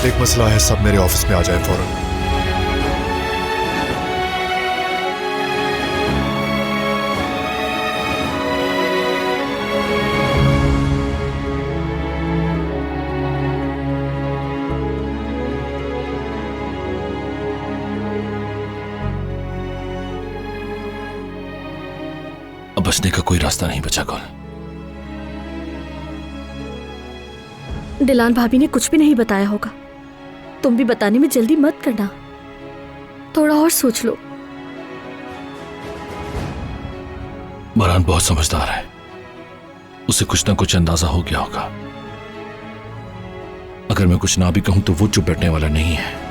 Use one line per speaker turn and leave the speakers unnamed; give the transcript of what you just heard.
एक मसला है, सब मेरे ऑफिस में आ जाए फौरन।
अब बचने का कोई रास्ता नहीं बचा कौल।
डिलान भाभी ने कुछ भी नहीं बताया होगा। तुम भी बताने में जल्दी मत करना, थोड़ा और सोच लो।
बरहान बहुत समझदार है, उसे कुछ ना कुछ अंदाजा हो गया होगा। अगर मैं कुछ ना भी कहूं तो वो चुप बैठने वाला नहीं है।